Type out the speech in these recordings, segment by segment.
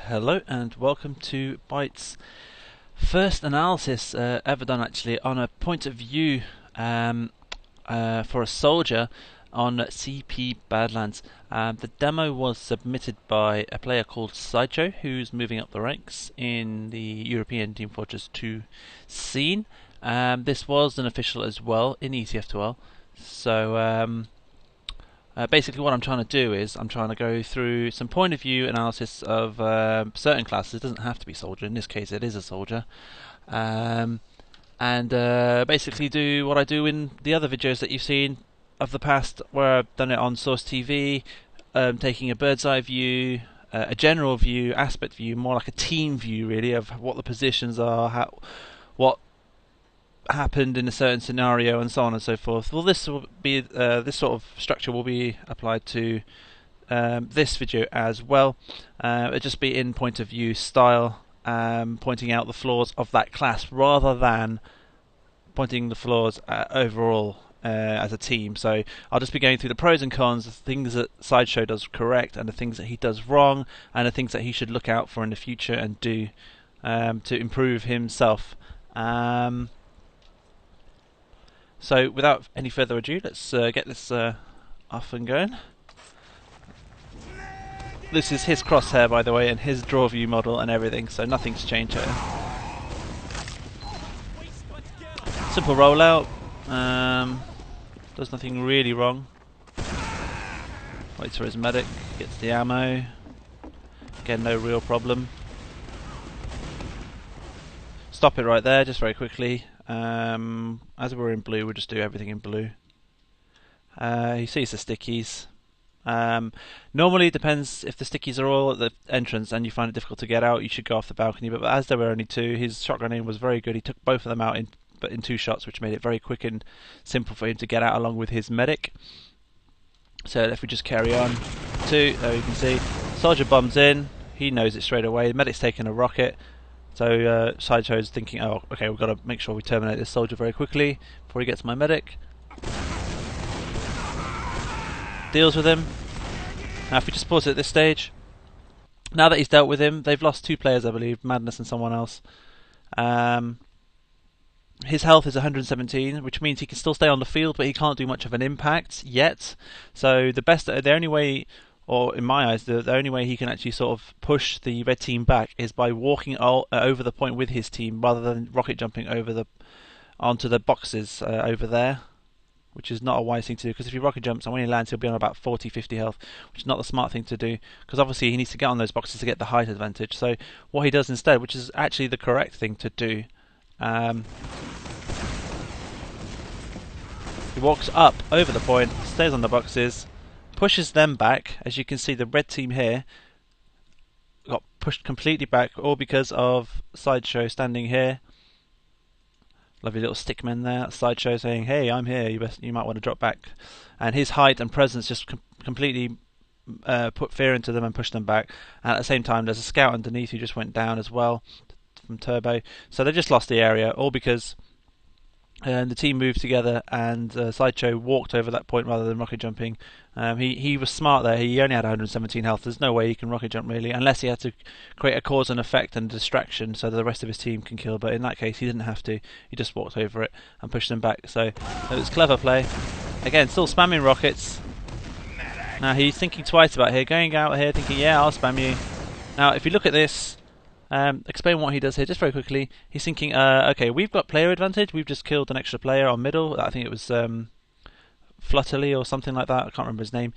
Hello and welcome to Byte's first analysis ever done actually on a point of view for a soldier on CP Badlands. The demo was submitted by a player called Sideshow, who's moving up the ranks in the European Team Fortress 2 scene. This was an official as well in ECF2L, so basically what I'm trying to do is I'm trying to go through some point of view analysis of certain classes. It doesn't have to be soldier, in this case it is a soldier, and basically do what I do in the other videos that you've seen of the past, where I've done it on Source TV, taking a bird's eye view, a general view, aspect view, more like a team view really of what the positions are, what happened in a certain scenario, and so on and so forth. Well, this will be this sort of structure will be applied to this video as well. It'll just be in point of view style, pointing out the flaws of that class rather than pointing the flaws overall as a team. So I'll just be going through the pros and cons, the things that Sideshow does correct and the things that he does wrong, and the things that he should look out for in the future and do to improve himself. So without any further ado, let's get this off and going. This is his crosshair, by the way, and his draw view model and everything, so nothing's changed here. Simple rollout, does nothing really wrong. Waits for his medic, gets the ammo. Again, no real problem. Stop it right there, just very quickly. As we're in blue, we'll just do everything in blue. He sees the stickies. Normally it depends if the stickies are all at the entrance and you find it difficult to get out, you should go off the balcony, but as there were only two, his shotgun aim was very good. He took both of them out in 2 shots, which made it very quick and simple for him to get out along with his medic. So if we just carry on, 2, there you can see, soldier bombs in, he knows it straight away, the medic's taking a rocket. So Sideshow's thinking, oh, okay, we've got to make sure we terminate this soldier very quickly before he gets my medic. Deals with him. Now if we just pause it at this stage, now that he's dealt with him, they've lost 2 players, I believe, Madness and someone else. His health is 117, which means he can still stay on the field, but he can't do much of an impact yet. So the only way, or in my eyes, the only way he can actually sort of push the red team back is by walking over the point with his team, rather than rocket jumping onto the boxes over there, which is not a wise thing to do, because if he rocket jumps and when he lands he'll be on about 40-50 health, which is not the smart thing to do, because obviously he needs to get on those boxes to get the height advantage. So what he does instead, which is actually the correct thing to do, he walks up over the point, stays on the boxes, pushes them back. As you can see, the red team here got pushed completely back, all because of Sideshow standing here. Lovely little stickman there. Sideshow saying, "Hey, I'm here. You might want to drop back." And his height and presence just completely put fear into them and pushed them back. And at the same time, there's a scout underneath who just went down as well from Turbo. So they just lost the area, all because the team moved together and Sideshow walked over that point rather than rocket jumping. He was smart there. He only had 117 health. There's no way he can rocket jump really, unless he had to create a cause and effect and distraction so that the rest of his team can kill. But in that case, he didn't have to. He just walked over it and pushed them back. So it was clever play. Again, still spamming rockets. Now he's thinking twice about going out here, thinking, yeah, I'll spam you. Now, if you look at this, explain what he does here just very quickly. He's thinking, okay, we've got player advantage. We've just killed an extra player on middle. I think it was Flutterly or something like that. I can't remember his name.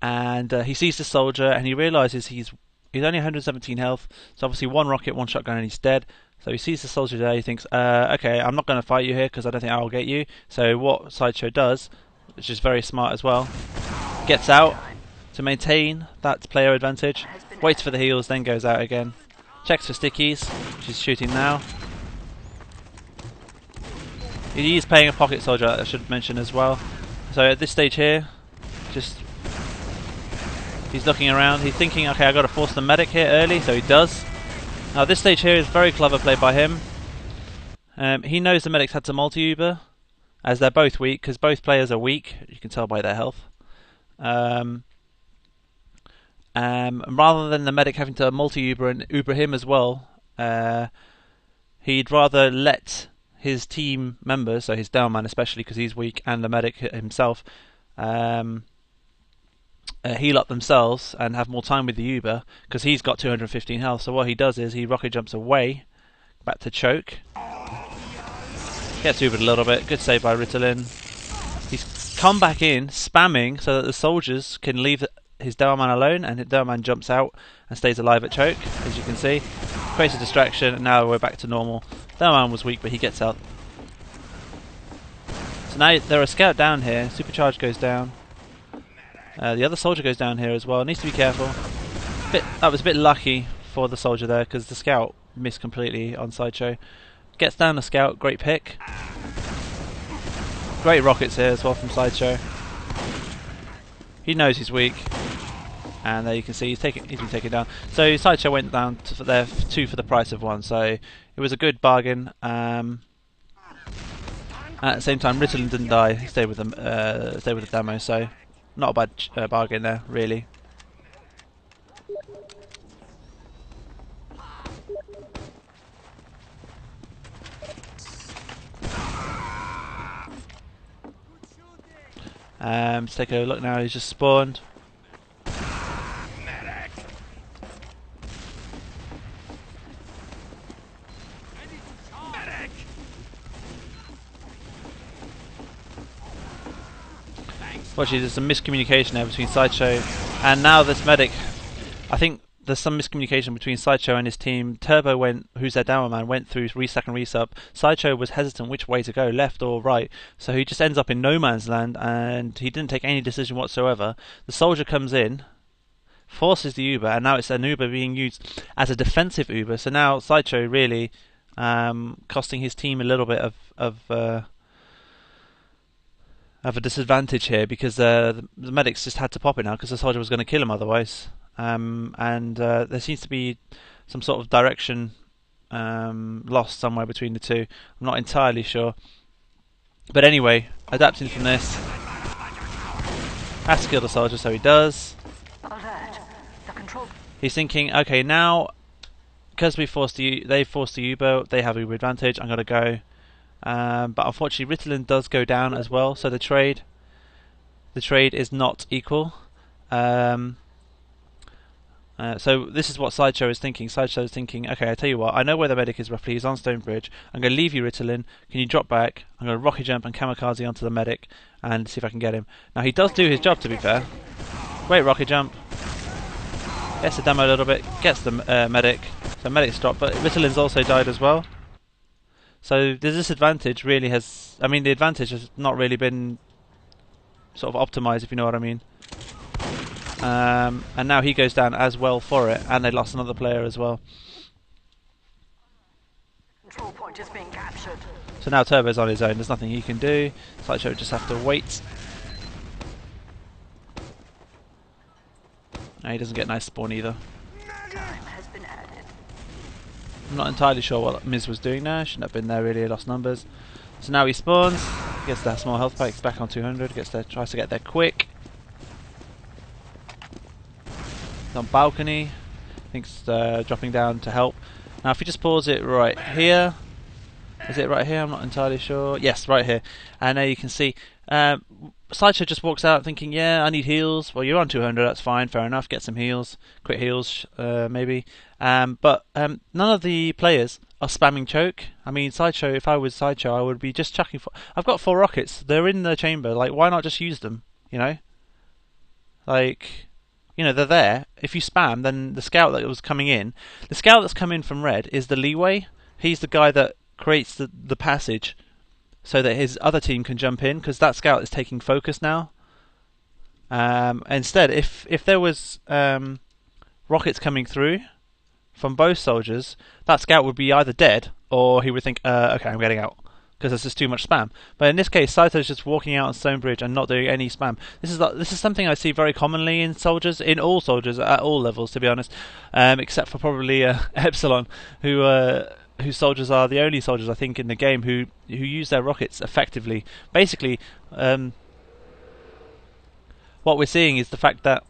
And he sees the soldier and he realizes he's only 117 health. So obviously 1 rocket, 1 shotgun, and he's dead. So he sees the soldier there. He thinks, okay, I'm not going to fight you here because I don't think I'll get you. So what Sideshow does, which is very smart as well, gets out to maintain that player advantage, waits for the heals, then goes out again, checks for stickies, which he's shooting now. He is playing a pocket soldier, I should mention as well. So at this stage here, he's looking around, he's thinking, okay, I've got to force the medic here early, so he does. Now this stage here is very clever play by him. He knows the medic's had to multi-uber, as they're both weak, because both players are weak, you can tell by their health. Rather than the medic having to multi-Uber and Uber him as well, he'd rather let his team members, so his downman especially because he's weak, and the medic himself, heal up themselves and have more time with the Uber because he's got 215 health. So what he does is he rocket jumps away, back to choke, gets Ubered a little bit. Good save by Ritalin. He's come back in, spamming so that the soldiers can leave his Dowerman alone, and the Dowerman jumps out and stays alive at choke, as you can see. Creates a distraction, and now we're back to normal. Dowerman was weak, but he gets out. So now there are scout down here. Supercharge goes down. The other soldier goes down here as well. Needs to be careful. That was a bit lucky for the soldier there because the scout missed completely on Sideshow. Gets down the scout. Great pick. Great rockets here as well from Sideshow. He knows he's weak, and there you can see he's been taken down. So Sideshow went down to there 2 for the price of 1. So it was a good bargain. At the same time, Ritalin didn't die. He stayed with them. Stayed with the demo. So not a bad bargain there, really. Let's take a look now. He's just spawned. Watching, there's some miscommunication there between Sideshow and now this medic. I think there's some miscommunication between Sideshow and his team. Turbo who's their downman man, went through resack and resub. Sideshow was hesitant which way to go, left or right, so he just ends up in no man's land, and he didn't take any decision whatsoever. The soldier comes in, forces the Uber, and now it's an Uber being used as a defensive Uber. So now Sideshow really costing his team a little bit of a disadvantage here, because the medics just had to pop it now because the soldier was going to kill him otherwise. There seems to be some sort of direction lost somewhere between the two. I'm not entirely sure. But anyway, adapting from this. Has to kill the soldier, so he does. He's thinking, okay, now because they forced the Uber, they have Uber advantage, I'm going to go. But unfortunately Ritalin does go down as well, so the trade is not equal. So this is what Sideshow is thinking. Sideshow is thinking, okay, I tell you what, I know where the medic is roughly. He's on Stonebridge. I'm going to leave you, Ritalin. Can you drop back? I'm going to rocket jump and kamikaze onto the medic and see if I can get him. Now he does do his job, to be fair. Great rocket jump. Gets the demo a little bit. Gets the medic. So medic's dropped, but Ritalin's also died as well. So the disadvantage really has... I mean, the advantage has not really been sort of optimised, if you know what I mean. And now he goes down as well for it, and they lost another player as well. Control point is being captured. So now Turbo's on his own. There's nothing he can do. Sideshow just have to wait. No, he doesn't get a nice spawn either. I'm not entirely sure what Miz was doing there. Shouldn't have been there really. Lost numbers. So now he spawns. Gets that small health pack. He's back on 200. Tries to get there quick. He's on balcony. Thinks dropping down to help. Now if you just pause it right here. Is it right here? I'm not entirely sure. Yes, right here. And there you can see Sideshow just walks out thinking, yeah, I need heals. Well, you're on 200, that's fine, fair enough. Get some heals, quick heals, maybe. But none of the players are spamming choke. I mean, Sideshow, if I was Sideshow, I would be just chucking... I've got 4 rockets. They're in the chamber. Like, why not just use them, you know? Like... You know, they're there. If you spam, then the scout that was coming in... The scout that's come in from red is the leeway. He's the guy that creates the passage so that his other team can jump in, because that scout is taking focus now. Instead, if there was rockets coming through from both soldiers, that scout would be either dead or he would think, okay, I'm getting out, because there's just too much spam. But in this case, Saito's just walking out on Stonebridge and not doing any spam. This is something I see very commonly in soldiers, in all soldiers at all levels, to be honest, except for probably Epsilon, whose soldiers are the only soldiers I think in the game who use their rockets effectively. Basically, what we're seeing is the fact that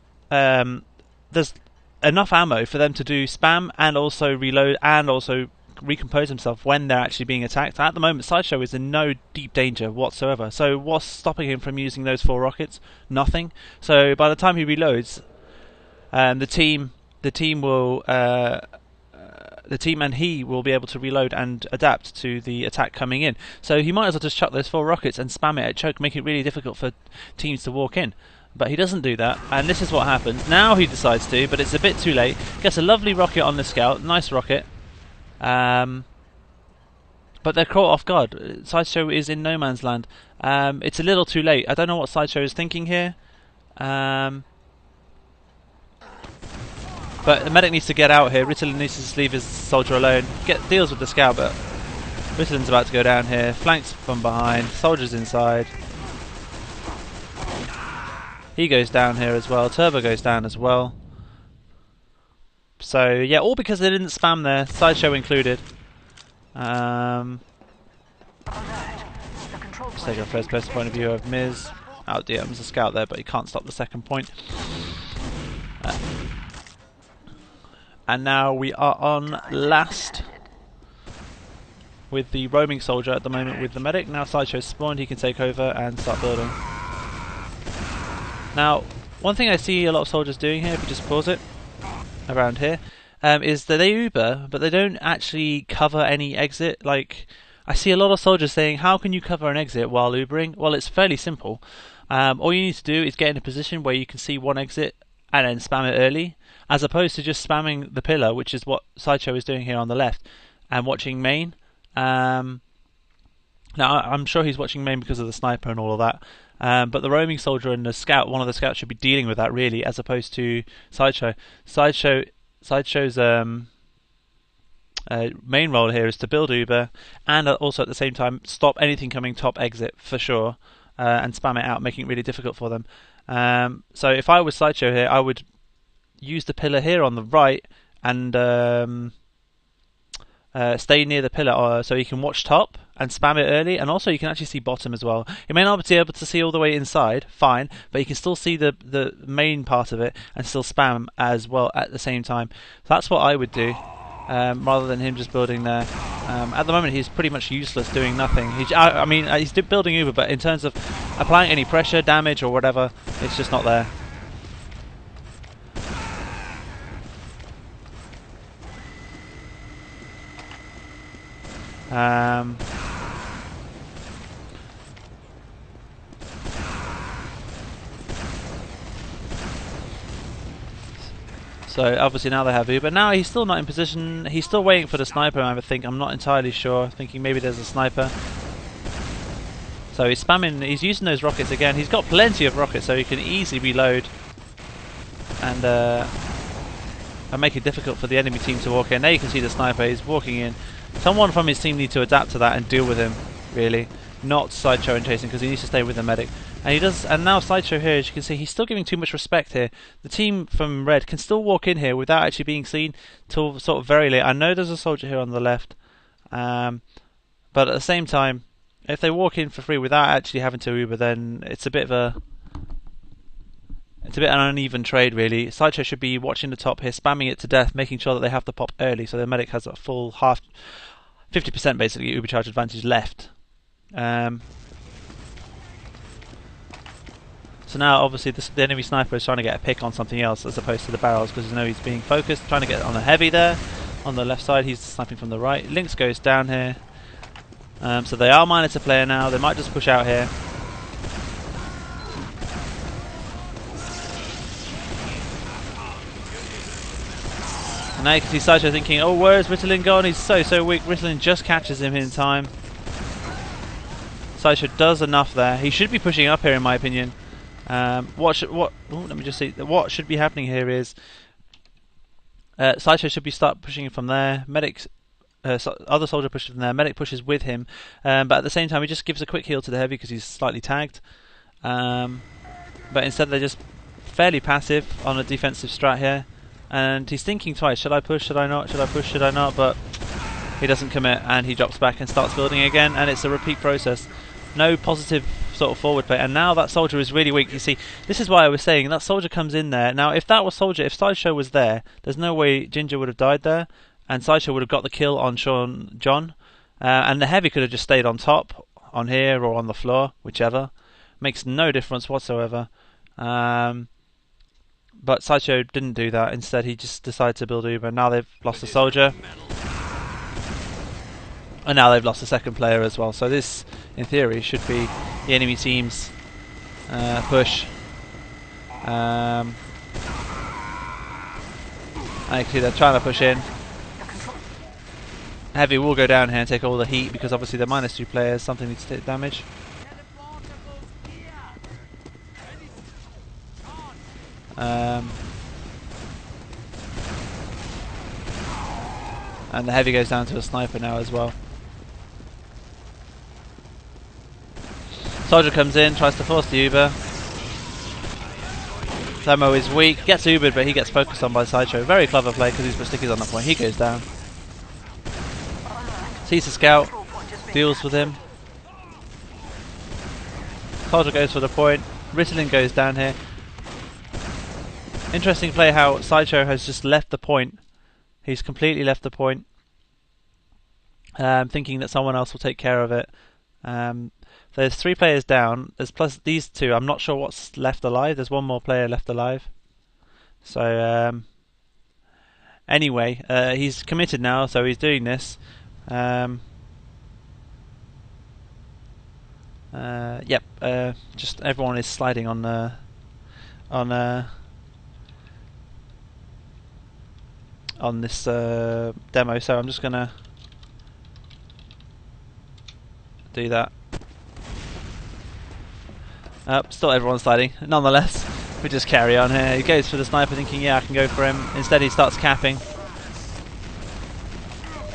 there's enough ammo for them to do spam and also reload and also recompose himself when they're actually being attacked. At the moment, Sideshow is in no deep danger whatsoever. So what's stopping him from using those 4 rockets? Nothing. So by the time he reloads, the team and he will be able to reload and adapt to the attack coming in. So he might as well just chuck those 4 rockets and spam it at choke, make it really difficult for teams to walk in. But he doesn't do that, and this is what happens. Now he decides to, but it's a bit too late. Gets a lovely rocket on the scout, nice rocket. But they're caught off guard. Sideshow is in no man's land. It's a little too late. I don't know what Sideshow is thinking here. But the medic needs to get out here. Ritalin needs to just leave his soldier alone. Deals with the scout, but Ritalin's about to go down here. Flanks from behind. Soldier's inside. He goes down here as well. Turbo goes down as well. So yeah, all because they didn't spam there, Sideshow included. Let's take a first person point of view of Miz. Out DMs the scout there, but he can't stop the second point. And now we are on last with the roaming soldier at the moment with the medic. Now Sideshow's spawned, he can take over and start building. Now, one thing I see a lot of soldiers doing here, if you just pause it, around here, is that they Uber, but they don't actually cover any exit. Like, I see a lot of soldiers saying, how can you cover an exit while Ubering? Well, it's fairly simple. All you need to do is get in a position where you can see one exit and then spam it early, as opposed to just spamming the pillar, which is what Sideshow is doing here on the left, and watching main. Now, I'm sure he's watching main because of the sniper and all of that. But the roaming soldier and the scout, one of the scouts should be dealing with that really, as opposed to Sideshow. Sideshow's main role here is to build Uber, and also at the same time stop anything coming top exit for sure, and spam it out, making it really difficult for them. So if I was Sideshow here, I would use the pillar here on the right and stay near the pillar so you can watch top and spam it early, and also you can actually see bottom as well. You may not be able to see all the way inside, fine, but you can still see the main part of it and still spam as well at the same time. So that's what I would do, rather than him just building there. At the moment he's pretty much useless, doing nothing. I mean, he's building Uber, but in terms of applying any pressure, damage or whatever, it's just not there. So obviously now they have Uber. Now he's still not in position. He's still waiting for the sniper, I think. I'm not entirely sure. Thinking maybe there's a sniper. So he's spamming. He's using those rockets again. He's got plenty of rockets, so he can easily reload and make it difficult for the enemy team to walk in. There you can see the sniper. He's walking in. Someone from his team needs to adapt to that and deal with him, really. Not Sideshow and chasing, because he needs to stay with the medic. And he does. And now Sideshow here, as you can see, he's still giving too much respect here. The team from red can still walk in here without actually being seen till sort of very late. I know there's a soldier here on the left, but at the same time, if they walk in for free without actually having to Uber, then it's a bit of an uneven trade, really. Sideshow should be watching the top here, spamming it to death, making sure that they have the pop early, so the medic has a full 50% basically Uber charge advantage left. So now obviously the enemy sniper is trying to get a pick on something else as opposed to the barrels, because you know he's being focused, trying to get on a heavy there on the left side. He's sniping from the right. Lynx goes down here. So they are minus a player now. They might just push out here. And now you can see Sideshow thinking, oh, where is Ritalin gone? He's so weak. Ritalin just catches him in time. Sideshow does enough there. He should be pushing up here, in my opinion. Let me just see. What should be happening here is Sideshow should be start pushing from there. Medics, other soldier pushes from there. Medic pushes with him, but at the same time he just gives a quick heal to the heavy because he's slightly tagged. But instead they're just fairly passive on a defensive strat here, and he's thinking twice: should I push? Should I not? Should I push? Should I not? But he doesn't commit, and he drops back and starts building again, and it's a repeat process. No positive sort of forward play, and now that Soldier is really weak. You see, this is why I was saying that Soldier comes in there. Now, if that was Soldier, if Sideshow was there, there's no way Ginger would have died there, and Sideshow would have got the kill on John, and the Heavy could have just stayed on top, on here or on the floor, whichever. Makes no difference whatsoever. But Sideshow didn't do that. Instead, he just decided to build Uber. Now they've lost the Soldier. And now they've lost the second player as well. So this, in theory, should be the enemy team's push. I can see they're trying to push in. Heavy will go down here and take all the heat because obviously they're -2 players. Something needs to take damage. And the Heavy goes down to a sniper now as well. Soldier comes in, tries to force the Uber. Thermo is weak, gets Ubered, but he gets focused on by Sideshow. Very clever play because he's put stickies on the point. He goes down. Sees the scout, deals with him. Soldier goes for the point. Ritalin goes down here. Interesting play how Sideshow has just left the point. He's completely left the point, thinking that someone else will take care of it. There's 3 players down. There's plus these 2. I'm not sure what's left alive. There's 1 more player left alive. So anyway, he's committed now, so he's doing this. Yep. Just everyone is sliding on this demo, so I'm just gonna do that. Still everyone's sliding. Nonetheless, we just carry on here. He goes for the sniper thinking, yeah, I can go for him. Instead he starts capping.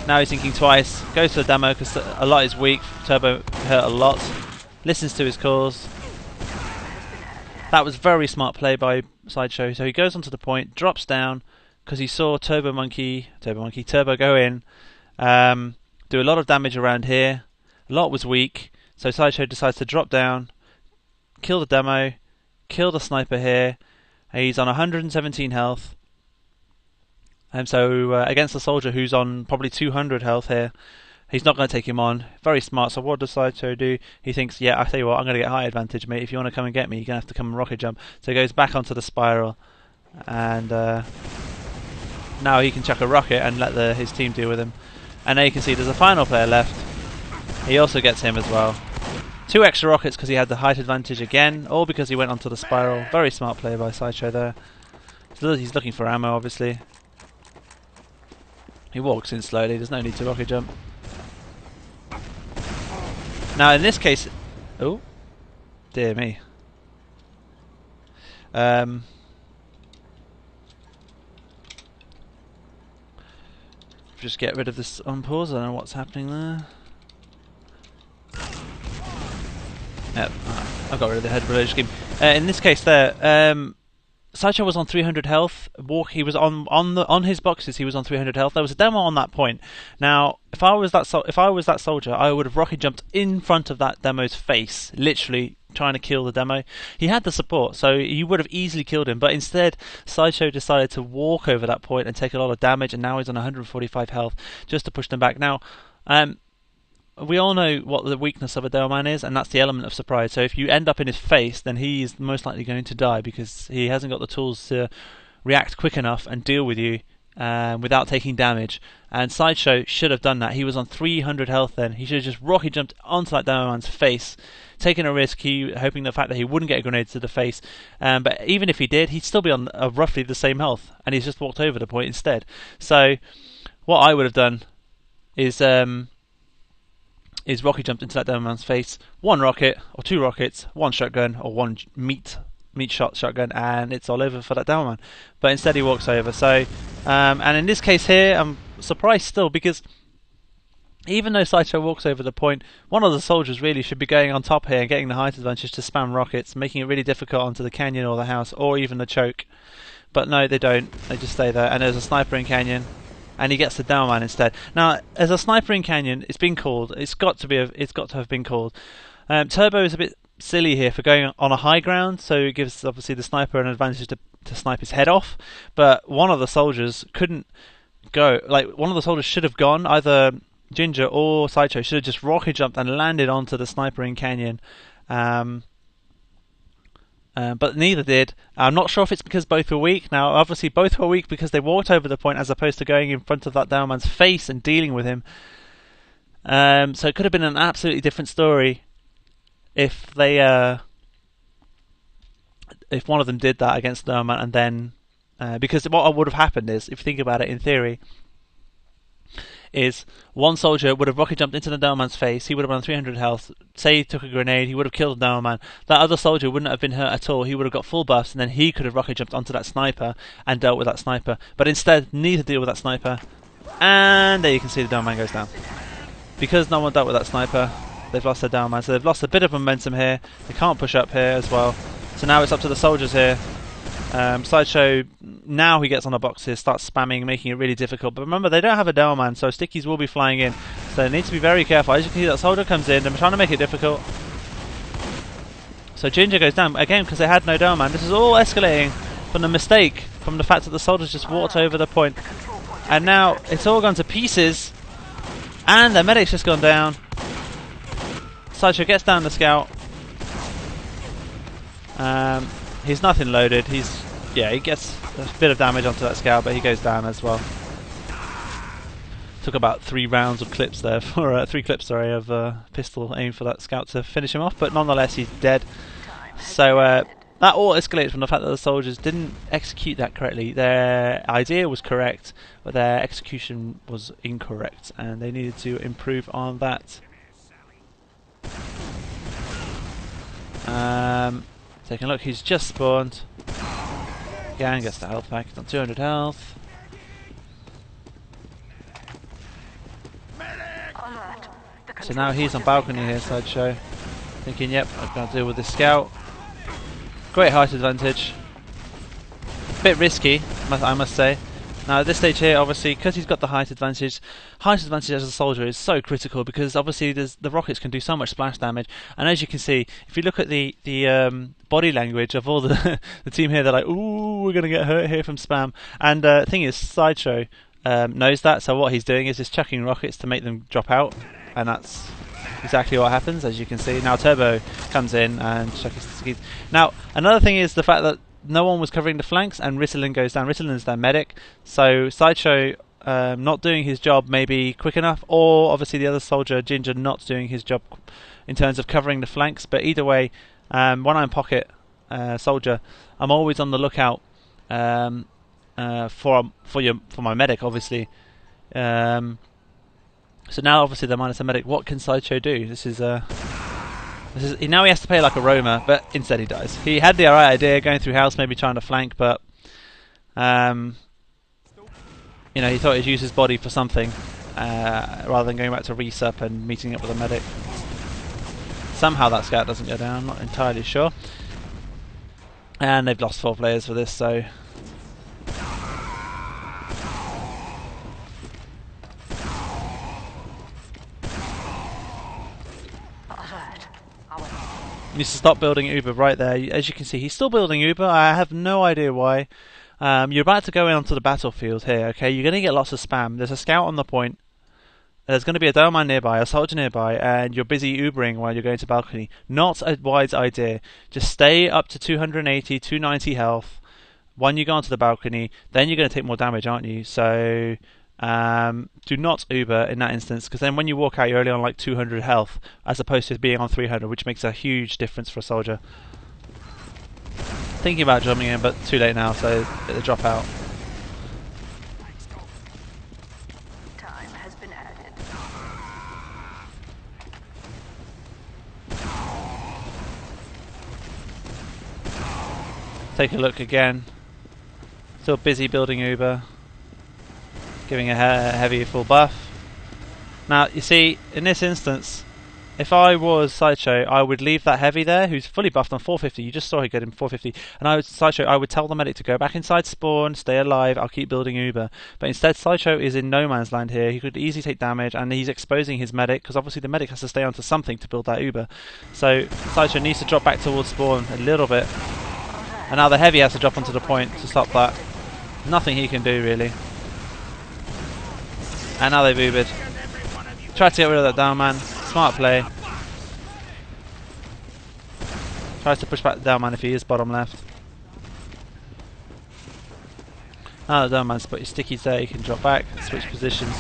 Now he's thinking twice. Goes for the demo because a lot is weak. Turbo hurt a lot. Listens to his calls. That was very smart play by Sideshow. So he goes onto the point, drops down, because he saw Turbo go in, do a lot of damage around here. A lot was weak, so Sideshow decides to drop down, kill the demo, kill the sniper here. He's on 117 health, and so against the Soldier who's on probably 200 health here, he's not going to take him on. Very smart. So what does Sideshow do? He thinks, yeah, I tell you what, I'm going to get high advantage, mate. If you want to come and get me, you're going to have to come and rocket jump. So he goes back onto the spiral, and now he can chuck a rocket and let his team deal with him. And now you can see there's a final player left. He also gets him as well. 2 extra rockets because he had the height advantage again, all because he went onto the spiral. Very smart play by Sideshow there. He's looking for ammo, obviously. He walks in slowly, there's no need to rocket jump. Now in this case... Oh, dear me. Just get rid of this on pause. I don't know what's happening there. Yep, I got rid of the head reload scheme. In this case, there, Sideshow was on 300 health. He was on his boxes. He was on 300 health. There was a demo on that point. Now, if I was that Soldier, I would have rocket jumped in front of that demo's face, literally trying to kill the demo. He had the support, so he would have easily killed him, but instead Sideshow decided to walk over that point and take a lot of damage, and now he's on 145 health just to push them back. Now, we all know what the weakness of a demo man is, and that's the element of surprise. So if you end up in his face, then he's most likely going to die because he hasn't got the tools to react quick enough and deal with you without taking damage. And Sideshow should have done that. He was on 300 health then. He should have just rocket jumped onto that demo man's face, taking a risk, hoping the fact that he wouldn't get a grenade to the face. But even if he did, he'd still be on roughly the same health, and he's just walked over the point instead. So what I would have done is rocket jumped into that demo man's face. 1 rocket, or 2 rockets, 1 shotgun, or 1 meat shot shotgun, and it's all over for that demo man. But instead he walks over. So, and in this case here, I'm surprised still, because even though Sideshow walks over the point, one of the soldiers really should be going on top here and getting the height advantage to spam rockets, making it really difficult onto the canyon or the house, or even the choke. But no, they don't. They just stay there. And there's a sniper in canyon, and he gets the demo man instead. Now, as a sniper in canyon, it's been called. It's got to have been called. Turbo is a bit silly here for going on a high ground, so it gives obviously the sniper an advantage to snipe his head off. But one of the soldiers couldn't go. Like, one of the soldiers should have gone. Either Ginger or Sideshow should have just rocket jumped and landed onto the sniper in Canyon. But neither did. I'm not sure if it's because both were weak. Now, obviously, both were weak because they walked over the point as opposed to going in front of that down man's face and dealing with him. So it could have been an absolutely different story if they, if one of them did that against down man, and then because what would have happened is, if you think about it in theory, is one soldier would have rocket jumped into the down man's face. He would have run 300 health. Say he took a grenade, he would have killed the down man. That other soldier wouldn't have been hurt at all. He would have got full buffs, and then he could have rocket jumped onto that sniper and dealt with that sniper. But instead, neither deal with that sniper, and there you can see the down man goes down. Because no one dealt with that sniper, they've lost their down man, so they've lost a bit of momentum here. They can't push up here as well. So now it's up to the soldiers here. Sideshow, now he gets on the boxes, starts spamming, making it really difficult. But remember, they don't have a down man, so stickies will be flying in. So they need to be very careful. As you can see, that soldier comes in. They're trying to make it difficult. So Ginger goes down again because they had no down man. This is all escalating from the mistake, from the fact that the soldiers just walked over the point. And now it's all gone to pieces. And the medic's just gone down. Sideshow gets down the scout. He's nothing loaded. He gets a bit of damage onto that scout, but he goes down as well. Took about 3 rounds of clips there for 3 clips, sorry, of pistol aim for that scout to finish him off. But nonetheless, he's dead. So that all escalates from the fact that the soldiers didn't execute that correctly. Their idea was correct, but their execution was incorrect, and they needed to improve on that. Taking a look, he's just spawned. Again, gets the health back. He's on 200 health. So now he's on balcony here, Sideshow. Thinking, yep, I've got to deal with this scout. Great height advantage. Bit risky, I must say. Now at this stage here, obviously, because he's got the height advantage as a soldier is so critical, because obviously the rockets can do so much splash damage. And as you can see, if you look at the body language of all the the team here, they're like, ooh, we're going to get hurt here from spam. And the thing is, Sideshow knows that, so what he's doing is just chucking rockets to make them drop out. And that's exactly what happens, as you can see. Now Turbo comes in and chucks the skis. Now, another thing is the fact that no one was covering the flanks, and Ritalin goes down. Ritalin's their medic, so Sideshow not doing his job maybe quick enough, or obviously the other soldier, Ginger, not doing his job in terms of covering the flanks. But either way, when I'm pocket soldier, I'm always on the lookout for my medic, obviously. So now obviously they're minus a medic. What can Sideshow do? This is now he has to play like a roamer, but instead he dies. He had the right idea, going through house, maybe trying to flank, but you know, he thought he'd use his body for something rather than going back to resup and meeting up with a medic. Somehow that scout doesn't go down, I'm not entirely sure. And they've lost 4 players for this, so needs to stop building Uber right there. As you can see, he's still building Uber. I have no idea why. You're about to go in onto the battlefield here, okay? You're going to get lots of spam. There's a scout on the point. There's going to be a down man nearby, a soldier nearby, and you're busy Ubering while you're going to balcony. Not a wise idea. Just stay up to 280, 290 health when you go onto the balcony. Then you're going to take more damage, aren't you? So do not Uber in that instance, because then when you walk out, you're only on like 200 health as opposed to being on 300, which makes a huge difference for a soldier. Thinking about jumping in, but too late now, so the drop out. Time has been added. Take a look again. Still busy building Uber, giving a heavy full buff. Now you see, in this instance, If I was Sideshow, I would leave that heavy there, who's fully buffed on 450. You just saw he got him 450. And I was Sideshow. I would tell the medic to go back inside spawn, stay alive. I'll keep building Uber. But instead, Sideshow is in no man's land here. He could easily take damage, and he's exposing his medic because obviously the medic has to stay onto something to build that Uber. So Sideshow needs to drop back towards spawn a little bit. And now the heavy has to drop onto the point to stop that. Nothing he can do really. And now they've Ubered. Try to get rid of that down man. Smart play. Tries to push back the down man if he is bottom left. Now the down man's put his stickies there, he can drop back, switch positions.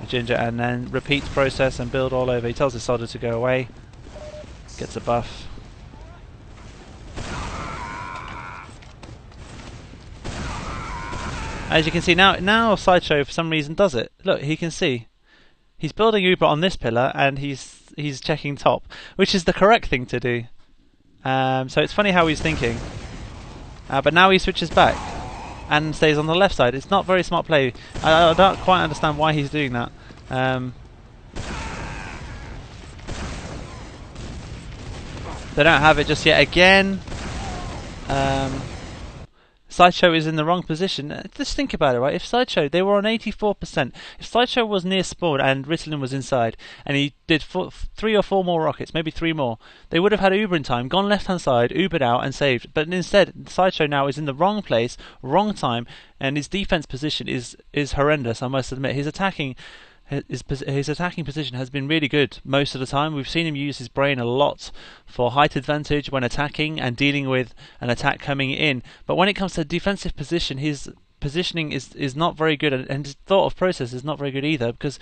Ginger, and then repeat the process and build all over. He tells his soldier to go away. Gets a buff. As you can see now Sideshow for some reason does it. Look, he can see. He's building Uber on this pillar and he's checking top, which is the correct thing to do. So it's funny how he's thinking. But now he switches back and stays on the left side. It's not very smart play. I don't quite understand why he's doing that. They don't have it just yet again. Sideshow is in the wrong position. Just think about it, right? If Sideshow, they were on 84%. If Sideshow was near spawn and Ritalin was inside, and he did 3 or 4 more rockets, maybe 3 more, they would have had Uber in time, gone left-hand side, Ubered out and saved. But instead, Sideshow now is in the wrong place, wrong time, and his defense position is horrendous, I must admit. His attacking position has been really good most of the time. We've seen him use his brain a lot for height advantage when attacking and dealing with an attack coming in. But when it comes to defensive position, his positioning is not very good, and his thought of process is not very good either, because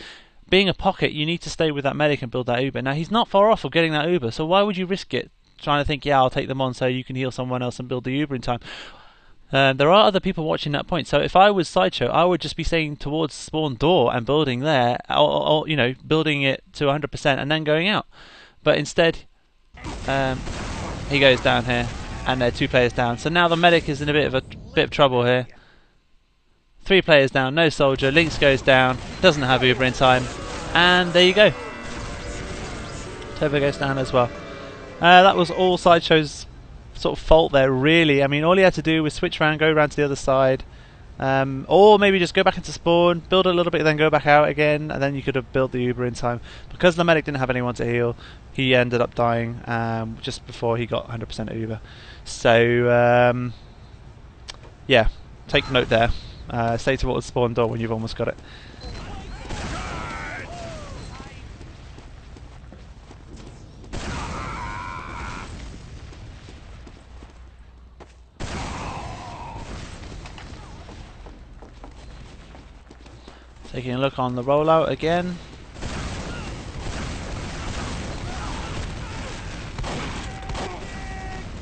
being a pocket, you need to stay with that medic and build that Uber. Now, he's not far off of getting that Uber, so why would you risk it trying to think, yeah, I'll take them on so you can heal someone else and build the Uber in time? There are other people watching that point, so if I was Sideshow, I would just be staying towards spawn door and building there, or you know, building it to 100% and then going out. But instead, he goes down here, and there are 2 players down. So now the medic is in a bit of trouble here. 3 players down, no soldier. Lynx goes down, doesn't have Uber in time, and there you go. Turbo goes down as well. That was all Sideshow's sort of fault there, really. I mean, all he had to do was switch around, go around to the other side, or maybe just go back into spawn, build a little bit, then go back out again, and then you could have built the Uber in time. Because the medic didn't have anyone to heal, he ended up dying just before he got 100% Uber. So yeah, take note there. Stay towards spawn door when you've almost got it. Taking a look on the rollout again.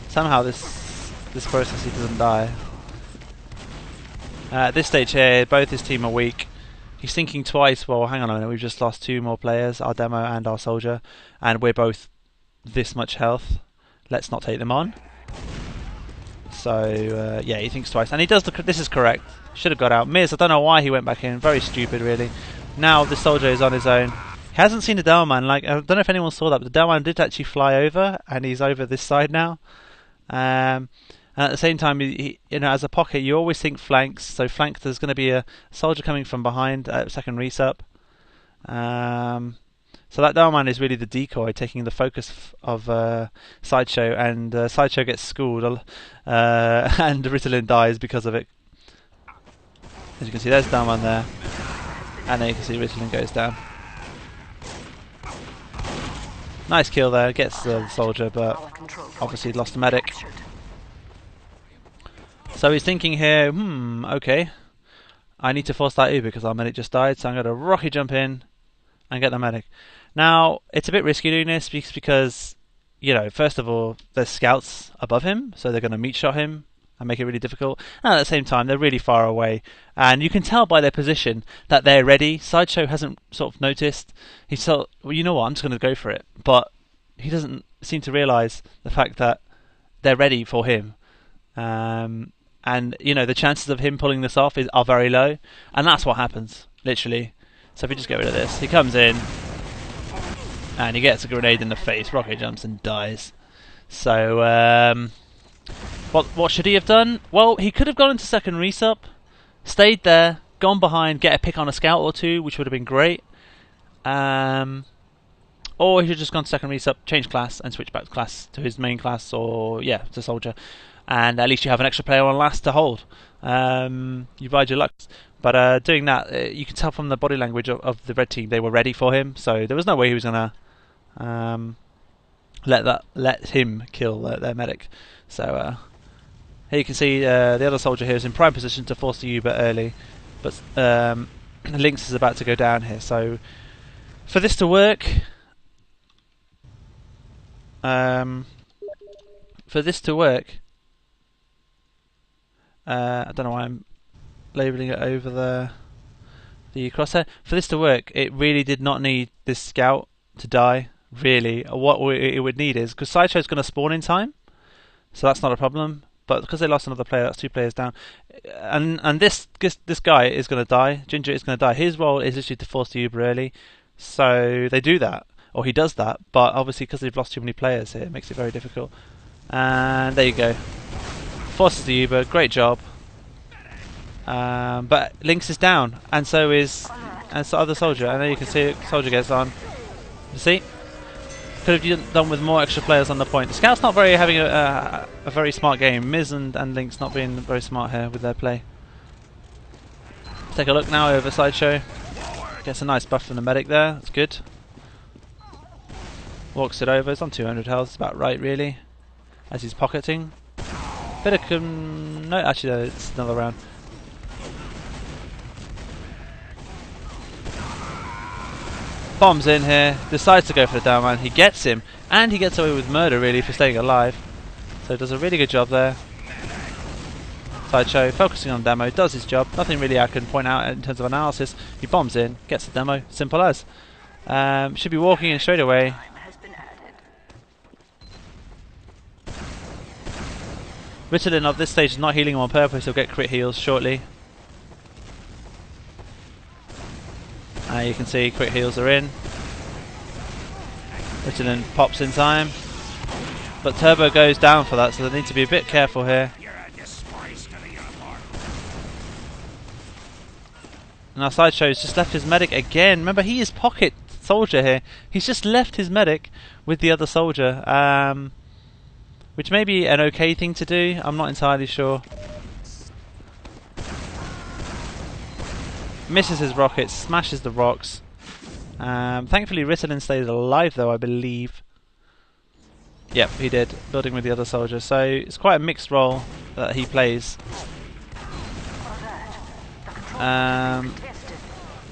Somehow this process he doesn't die. At this stage here, both his team are weak. He's thinking twice, well, hang on a minute, we've just lost 2 more players, our demo and our soldier, and we're both this much health. Let's not take them on. So yeah, he thinks twice, and he does. This is correct. Should have got out. Miz, I don't know why he went back in. Very stupid, really. Now the soldier is on his own. He hasn't seen the Delman. Like, I don't know if anyone saw that, but the Delman did actually fly over, and he's over this side now. And at the same time, you know, as a pocket, you always think flanks. So flank, there's going to be a soldier coming from behind at second resup. So that Delman is really the decoy, taking the focus of Sideshow, and Sideshow gets schooled, and Ritalin dies because of it. As you can see, there's Delman there, and then you can see Ritalin goes down. Nice kill there, gets the soldier, but obviously lost the medic. So he's thinking here, okay, I need to force that Uber because our medic just died, so I'm going to rocket jump in and get the medic. Now, it's a bit risky doing this because, you know, first of all, there's scouts above him, so they're going to meat shot him and make it really difficult. And at the same time, they're really far away, and you can tell by their position that they're ready. Sideshow hasn't sort of noticed. He thought, well, you know what, I'm just going to go for it. But he doesn't seem to realise the fact that they're ready for him. And, you know, the chances of him pulling this off are very low, and that's what happens, literally. So if we just get rid of this, he comes in, and he gets a grenade in the face, rocket jumps and dies. So what should he have done? Well, he could have gone into second resup, stayed there, gone behind, get a pick on a scout or two, which would have been great. Or he should have just gone to second resup, change class, and switch back to class to his main class, or yeah, to soldier. And at least you have an extra player on last to hold. You ride your luck. But doing that, you can tell from the body language of the red team they were ready for him. So there was no way he was gonna let him kill their medic. So here you can see the other soldier here is in prime position to force the Uber early, but Lynx is about to go down here. So for this to work, I don't know why I'm labelling it over the crosshair. For this to work, it really did not need this scout to die. Really, what it would need is, because Sideshow's going to spawn in time, so that's not a problem. But because they lost another player, that's 2 players down, and this guy is going to die. Ginger is going to die. His role is literally to force the Uber early, so they do that, or he does that. But obviously, because they've lost too many players here, it makes it very difficult. And there you go, forces the Uber. Great job. But Lynx is down, and so is the other soldier. And there you can see it, soldier gets on. You see, could have done with more extra players on the point. The scout's not very having a very smart game. Miz and Lynx not being very smart here with their play. Let's take a look now over Sideshow. Gets a nice buff from the medic there. That's good. Walks it over. It's on 200 health. It's about right, really. As he's pocketing. Bit of no, actually, no, it's another round. Bombs in here, decides to go for the down man. He gets him, and he gets away with murder really for staying alive. So he does a really good job there. Sideshow focusing on demo, does his job. Nothing really I can point out in terms of analysis. He bombs in, gets the demo, simple as. Should be walking in straight away. Ritalin at this stage is not healing him on purpose. He'll get crit heals shortly. You can see crit heals are in. Ritalin pops in time, but Turbo goes down for that, so they need to be a bit careful here. Now Sideshow's just left his medic again. Remember, he is pocket soldier here. He's just left his medic with the other soldier, which may be an okay thing to do. I'm not entirely sure. Misses his rockets, smashes the rocks. Thankfully Ritalin stays alive though, I believe. Yep, he did, building with the other soldier. So it's quite a mixed role that he plays.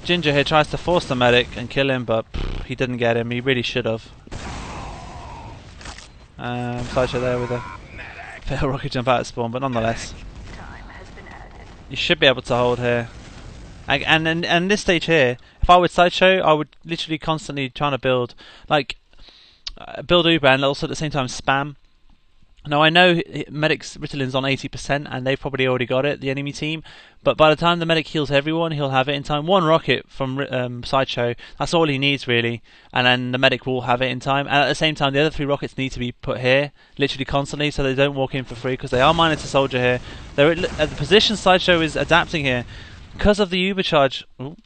Ginger here tries to force the medic and kill him, but he didn't get him. He really should have. Sideshow there with a fail rocket jump out of spawn, but nonetheless, you should be able to hold here. And this stage here, if I was Sideshow, I would literally constantly trying to build Uber and also at the same time spam. Now I know medic's Ritalin's on 80% and they've probably already got it, the enemy team, but by the time the medic heals everyone, he'll have it in time. One rocket from Sideshow, that's all he needs really, and then the medic will have it in time. And at the same time, the other 3 rockets need to be put here, literally constantly, so they don't walk in for free, because they are mined to soldier here. They're at the position Sideshow is adapting here. Because of the Uber charge,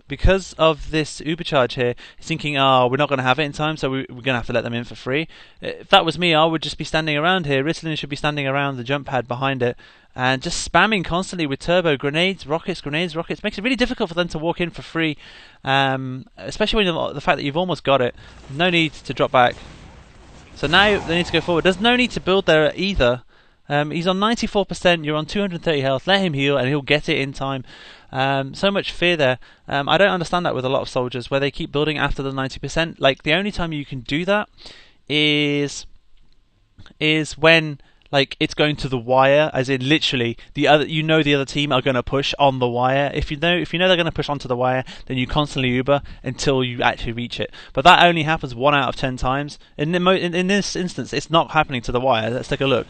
because of this Uber charge here, he's thinking, oh, we're not going to have it in time, so we're going to have to let them in for free. If that was me, I would just be standing around here. Ritalin should be standing around the jump pad behind it and just spamming constantly with turbo grenades, rockets. Makes it really difficult for them to walk in for free, especially when the fact that you've almost got it. No need to drop back. So now they need to go forward. There's no need to build there either. He's on 94%, you're on 230 health, let him heal and he'll get it in time. So much fear there. I don't understand that with a lot of soldiers, where they keep building after the 90%. Like, the only time you can do that is when, like, it's going to the wire, as in literally the other team are going to push on the wire. If you know they're going to push onto the wire, then you constantly Uber until you actually reach it. But that only happens 1 out of 10 times. In this instance, it's not happening to the wire. Let's take a look.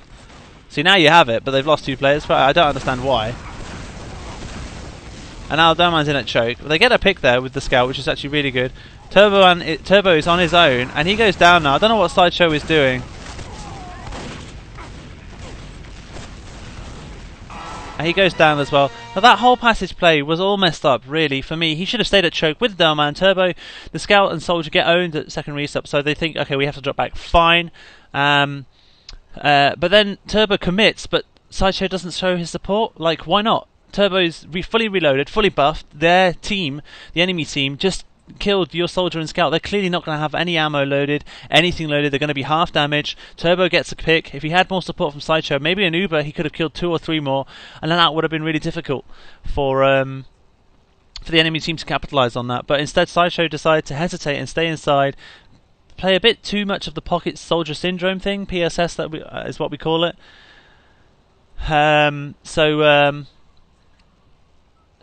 See, now you have it, but they've lost 2 players. But I don't understand why. and now Doman's in at choke. They get a pick there with the scout, which is actually really good. Turbo is on his own, and he goes down now. I don't know what Sideshow is doing. And he goes down as well. Now that whole passage play was all messed up, really, for me. He should have stayed at choke with Delman. Turbo, the scout and soldier get owned at second resup, so they think, okay, we have to drop back. Fine. But then Turbo commits, but Sideshow doesn't show his support. Like, why not? Turbo's fully reloaded, fully buffed. Their team, the enemy team, just killed your soldier and scout. They're clearly not going to have any ammo loaded, anything loaded. They're going to be half damage. Turbo gets a pick. If he had more support from Sideshow, maybe an Uber, he could have killed 2 or 3 more, and then that would have been really difficult for the enemy team to capitalize on that. But instead, Sideshow decided to hesitate and stay inside, play a bit too much of the pocket soldier syndrome thing, PSS is what we call it.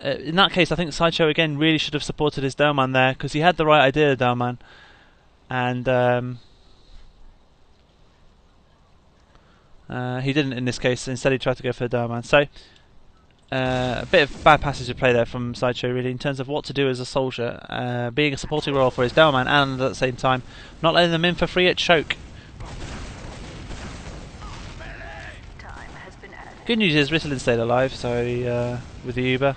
In that case, I think Sideshow again really should have supported his Delman there, because he had the right idea, Delman, and he didn't in this case. Instead, he tried to go for Delman. So a bit of bad passage of play there from Sideshow, really, in terms of what to do as a soldier, being a supporting role for his Delman, and at the same time not letting them in for free at choke. Good news is Ritalin stayed alive, so with the Uber.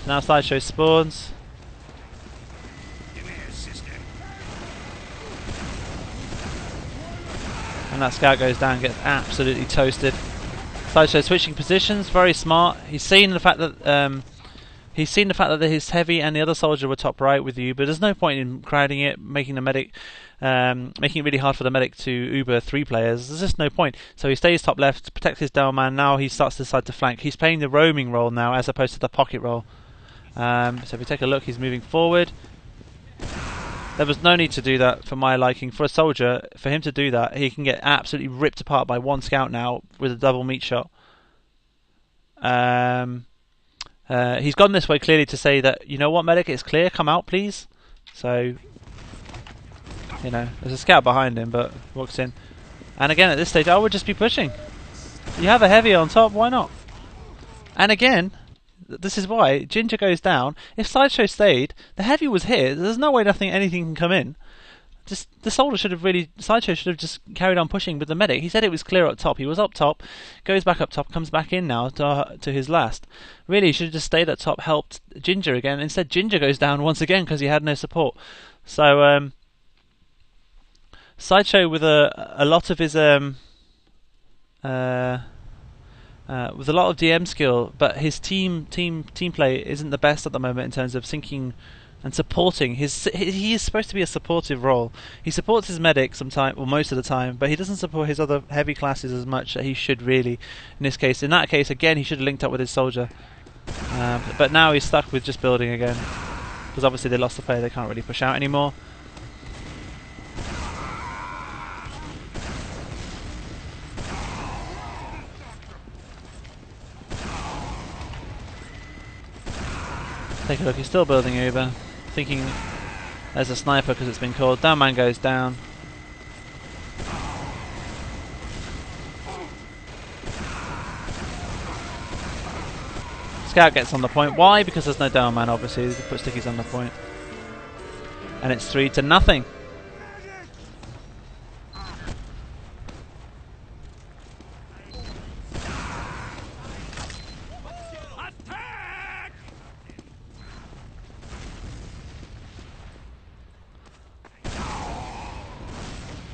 Now Sideshow spawns. And that scout goes down, gets absolutely toasted. Sideshow switching positions, very smart. He's seen the fact that his heavy and the other soldier were top right with the Uber. There's no point in crowding it, making the medic, making it really hard for the medic to Uber 3 players. There's just no point. So he stays top left, protects his Delman. Now he starts to decide to flank. He's playing the roaming role now as opposed to the pocket role. So if we take a look, he's moving forward. There was no need to do that for my liking. For a soldier, for him to do that, he can get absolutely ripped apart by one scout now with a double meat shot. He's gone this way clearly to say that, you know what, medic, it's clear, come out please. So, you know, there's a scout behind him, but walks in. And again, at this stage, I would just be pushing. You have a heavy on top, why not? And again, this is why Ginger goes down. If Sideshow stayed, the heavy was here. There's no way anything can come in. Just the soldier Sideshow should have just carried on pushing with the medic. He said it was clear up top. He was up top, goes back up top, comes back in now to his last. Really, he should have just stayed at top, helped Ginger again. Instead, Ginger goes down once again because he had no support. So Sideshow with a lot of his with a lot of DM skill, but his team play isn't the best at the moment in terms of syncing and supporting. He is supposed to be a supportive role. He supports his medic sometimes, or most of the time, but he doesn't support his other heavy classes as much as he should really. In this case, in that case, again, he should have linked up with his soldier. But now he's stuck with just building again, because obviously they lost the play. They can't really push out anymore. Take a look, he's still building Uber, thinking there's a sniper because it's been called. Downman goes down. Scout gets on the point. Why? Because there's no Downman, obviously. They put stickies on the point. And it's 3-0.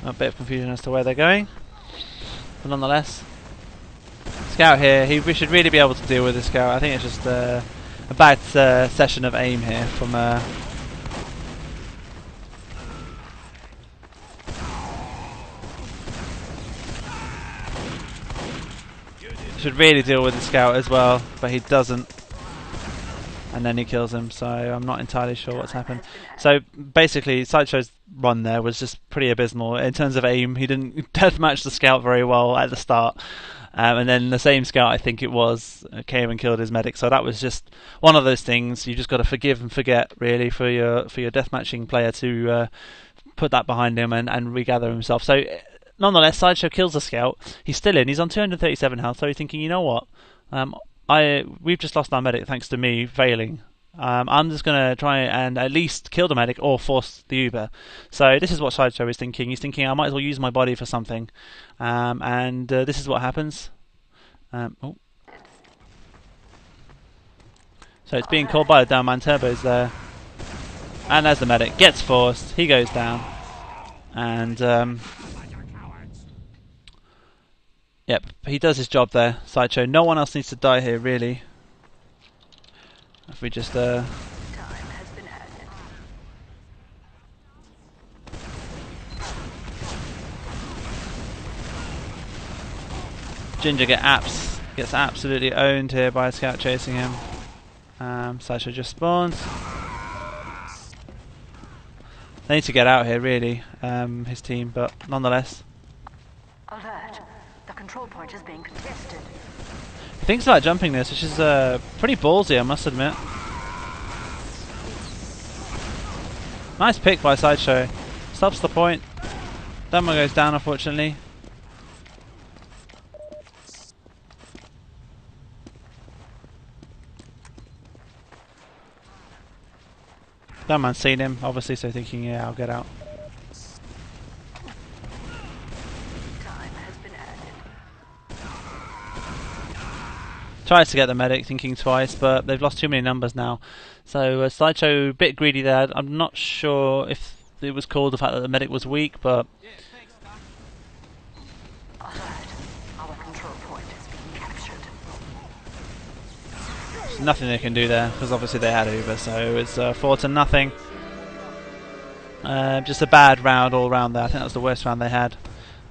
A bit of confusion as to where they're going, but nonetheless, Scout here. We should really be able to deal with this Scout. I think it's just a bad session of aim here from. Should really deal with the Scout as well, but he doesn't. And then he kills him, so I'm not entirely sure what's happened. So basically, Sideshow's run there was just pretty abysmal. In terms of aim, he didn't deathmatch the Scout very well at the start. And then the same Scout, I think it was, came and killed his medic. So that was just one of those things. You just got to forgive and forget, really, for your deathmatching player to put that behind him and regather himself. So nonetheless, Sideshow kills the scout. He's still in. He's on 237 health, so he's thinking, you know what? We've just lost our medic thanks to me failing. I'm just going to try and at least kill the medic or force the Uber. So this is what Sideshow is thinking. He's thinking, I might as well use my body for something. This is what happens. So it's being called by the down man. Turbo's there. And there's the medic. Gets forced. He goes down. And yep, he does his job there, Sideshow. No one else needs to die here, really. If we just Time has been added. Ginger gets absolutely owned here by a scout chasing him. Sideshow just spawns. They need to get out here, really, his team, but nonetheless. Alert. The control point is being contested. He thinks about jumping this, which is pretty ballsy, I must admit. Nice pick by Sideshow. Stops the point. Demo goes down, unfortunately. That man's seen him, obviously, so thinking, yeah, I'll get out. Time has been added. Tries to get the medic, thinking twice, but they've lost too many numbers now. So Sideshow a bit greedy there. I'm not sure if it was called the fact that the medic was weak, but Alert. Our control point is being captured. there's nothing they can do there because obviously they had Uber. So it's 4-0. Just a bad round all round there. I think that was the worst round they had,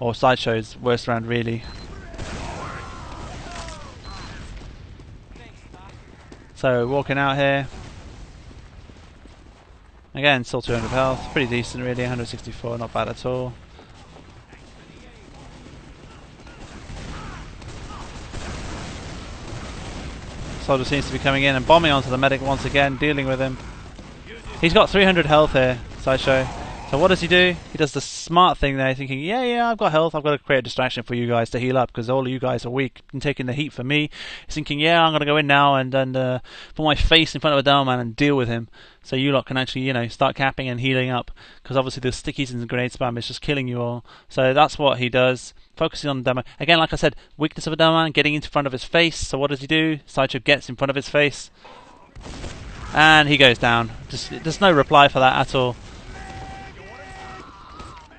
or Sideshow's worst round, really. So walking out here. Again, still 200 health. Pretty decent, really. 164, not bad at all. Soldier seems to be coming in and bombing onto the medic once again, dealing with him. He's got 300 health here, Sideshow. So what does he do? He does the smart thing there, thinking, yeah, I've got health, I've got to create a distraction for you guys to heal up, because all of you guys are weak and taking the heat for me. He's thinking, yeah, I'm going to go in now and put my face in front of a down man and deal with him. So you lot can actually, start capping and healing up, because obviously the stickies and the grenade spam is just killing you all. So that's what he does, focusing on the demo. Again, like I said, weakness of a down man, getting into front of his face. So what does he do? Sideshow gets in front of his face. And he goes down. There's no reply for that at all.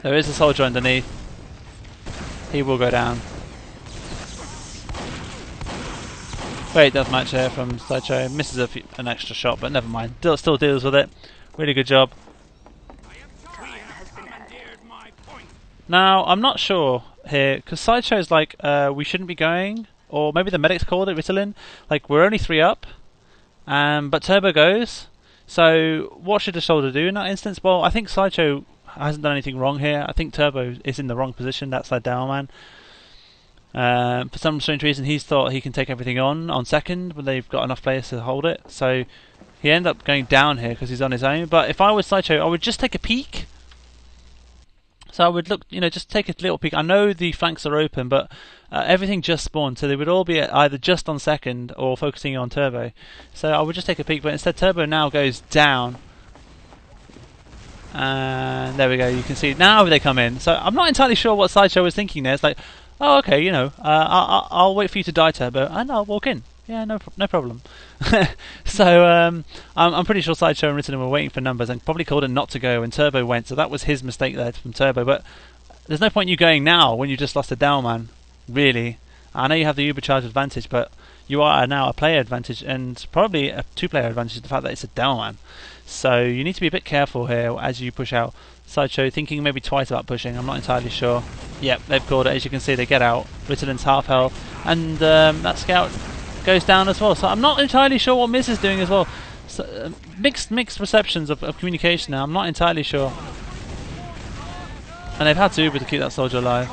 There is a soldier underneath. He will go down. Great deathmatch here from Sideshow. Misses an extra shot, but never mind. Still deals with it. Really good job. Now, I'm not sure here, because Sideshow's like, we shouldn't be going, or maybe the medic's called it, Ritalin. Like, we're only 3 up, but Turbo goes. So, what should the soldier do in that instance? Well, I think Sideshow hasn't done anything wrong here. I think Turbo is in the wrong position. That's like down man. For some strange reason, he's thought he can take everything on second when they've got enough players to hold it. So he ended up going down here because he's on his own. But if I was Sideshow, I would just take a peek. So I would look, just take a little peek. I know the flanks are open, but everything just spawned, so they would all be either just on second or focusing on Turbo. So I would just take a peek, but instead Turbo now goes down. And there we go, you can see now they come in. So I'm not entirely sure what Sideshow was thinking there. It's like, oh, okay, I'll wait for you to die, Turbo, and I'll walk in. Yeah, no problem. So I'm pretty sure Sideshow and Ritalin were waiting for numbers and probably called it not to go, and Turbo went. So that was his mistake there from Turbo. But there's no point in you going now when you just lost a down man, really. I know you have the Uber charge advantage, but you are now a player advantage, and probably a 2-player advantage, the fact that it's a down man. So you need to be a bit careful here as you push out. Sideshow thinking maybe twice about pushing, I'm not entirely sure. Yep, they've called it. As you can see, they get out. Ritalin's half health, and that scout goes down as well. So I'm not entirely sure what Miz is doing as well. So, mixed receptions of communication now. I'm not entirely sure. And they've had to Uber to keep that soldier alive.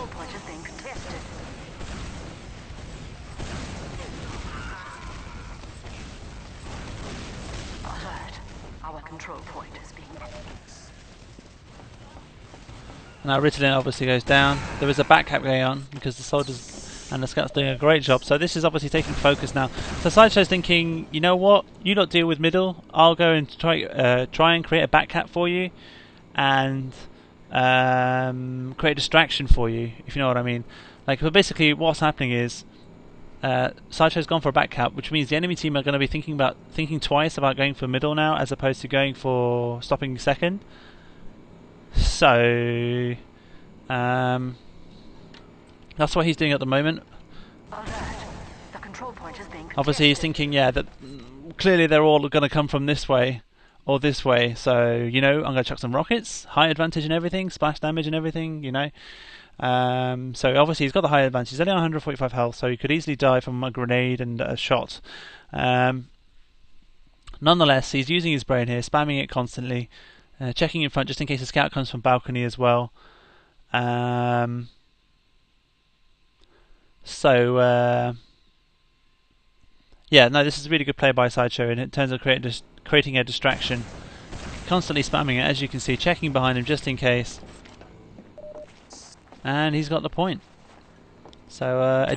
Now Ritalin obviously goes down. There is a back cap going on because the soldiers and the scouts doing a great job. So this is obviously taking focus now. So Sideshow's thinking, you know what? You lot deal with middle. I'll go and try and create a back cap for you, and create a distraction for you, if you know what I mean. Like, but basically, what's happening is Sideshow's gone for a back cap, which means the enemy team are going to be thinking twice about going for middle now, as opposed to going for stopping second. So that's what he's doing at the moment. Alert. The control point is being Obviously, he's thinking, yeah, that clearly they're all going to come from this way or this way. So, you know, I'm going to chuck some rockets, high advantage and everything, splash damage and everything, you know. So obviously he's got the high advantage. He's only on 145 health, so he could easily die from a grenade and a shot. Nonetheless, he's using his brain here, spamming it constantly, checking in front just in case a scout comes from balcony as well. Yeah, no, this is a really good play by Sideshow in terms of creating a distraction. Constantly spamming it, as you can see, checking behind him just in case. And he's got the point. So a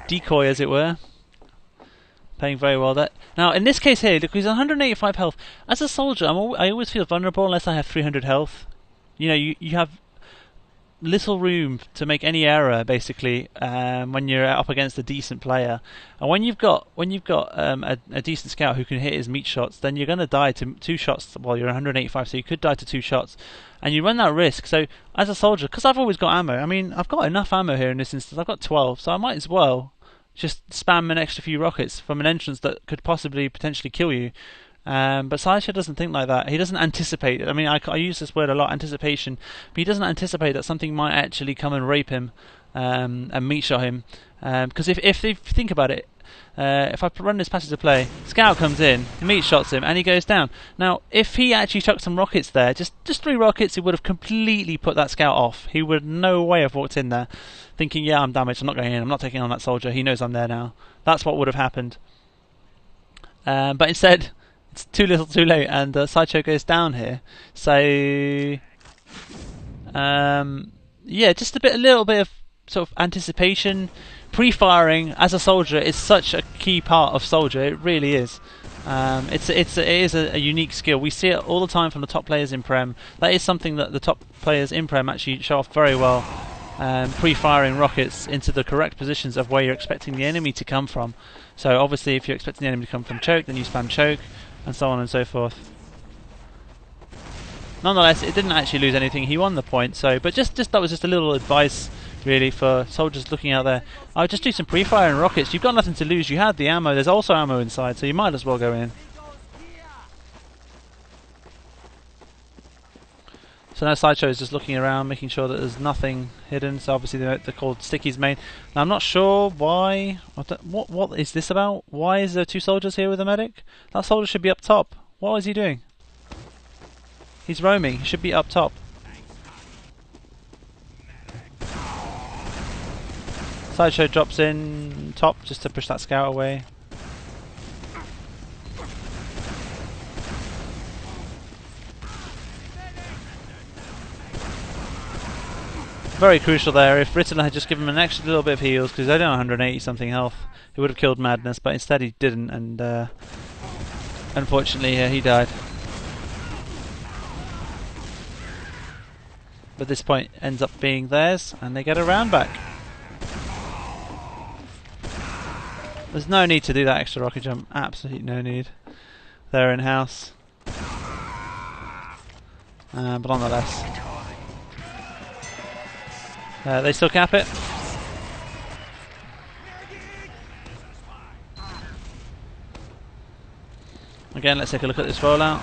decoy, as it were. Playing very well there. Now, in this case here, look, he's on 185 health. As a soldier, I always feel vulnerable unless I have 300 health. You know, you have little room to make any error, basically, when you're up against a decent player. And when you've got a decent scout who can hit his meat shots, then you're going to die to 2 shots. Well, you're 185, so you could die to 2 shots. And you run that risk. So, as a soldier, because I've always got ammo, I mean, I've got enough ammo here in this instance. I've got 12, so I might as well just spam an extra few rockets from an entrance that could potentially kill you. But Sideshow doesn't think like that. He doesn't anticipate. I mean, I use this word a lot, anticipation, but he doesn't anticipate that something might actually come and rape him and meat shot him. Because if they think about it, if I run this passage of play, scout comes in, he meat shots him, and he goes down. Now, if he actually chucked some rockets there, just 3 rockets, he would have completely put that scout off. He would no way have walked in there, thinking, yeah, I'm damaged, I'm not going in, I'm not taking on that soldier, he knows I'm there now. That's what would have happened. But instead, it's too little too late, and Sideshow goes down here. So, yeah, just a little bit of sort of anticipation. Pre-firing as a soldier is such a key part of Soldier. It really is. It is a unique skill. We see it all the time from the top players in Prem. That is something that the top players in Prem actually show off very well. Pre-firing rockets into the correct positions of where you're expecting the enemy to come from. So obviously, if you're expecting the enemy to come from choke, then you spam choke, and so on and so forth. Nonetheless, it didn't actually lose anything. He won the point. So, but just that was just a little advice, really, for soldiers looking out there. I would just do some pre-firing rockets. You've got nothing to lose. You had the ammo. There's also ammo inside, so you might as well go in. So now Sideshow is just looking around, making sure that there's nothing hidden. So obviously they're called Sticky's main. Now I'm not sure why. What is this about? Why is there 2 soldiers here with a medic? That soldier should be up top. What is he doing? He's roaming. He should be up top. Sideshow drops in top just to push that scout away. Very crucial there. If Ritalin had just given him an extra little bit of heals, because he's only on 180 something health, he would have killed Madness, but instead he didn't, and unfortunately he died. But this point ends up being theirs, and they get a round back. There's no need to do that extra rocket jump. Absolutely no need. They're in house. But nonetheless. They still cap it. Again, let's take a look at this rollout.